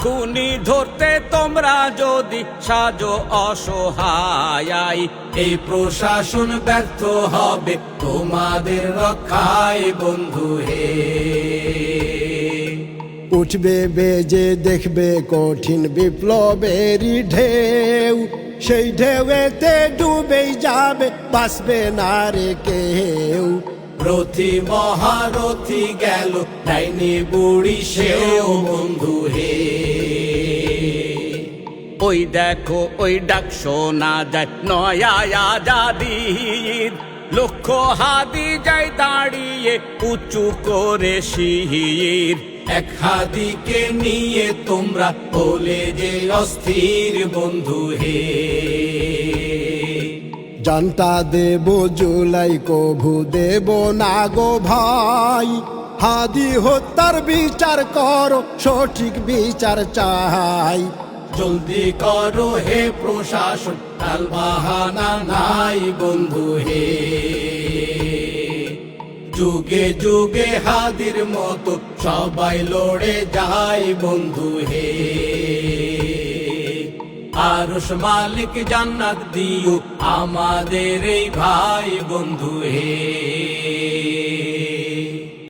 খুনি ধরতে তোমরা যদি সাজো অসহায়, এই প্রশাসন ব্যর্থ হবে তোমাদের রক্ষায় বন্ধু হে। উঠবে বেজে দেখবে কঠিন বিপ্লবেরই ঢেউ, সেই ঢেউতে ডুবেই যাবে বাঁচবে না রে কেউ। রথি মহারথী গেল ডাইনি বুড়ি সেও বন্ধু হে। ওই দেখো ওই ডাক শোনা যায় নয়া আজাদির, লক্ষ হাদি যায় দাঁড়িয়ে উঁচু করে শির। এক হাদিকে নিয়ে তোমরা বলে যে অস্থির বন্ধু হে। জানটা দেব জুলাই কভু দেব না গো ভাই, হাদি হত্যার বিচার করো সঠিক বিচার চাই। জলদি করো হে প্রশাসন টাল বাহানা নাই বন্ধু হে। যুগে যুগে হাদির মতো সবাই লড়ে যায় বন্ধু হে। আরশ মালিক জান্নাত দিও আমাদের এই ভাই বন্ধু হে।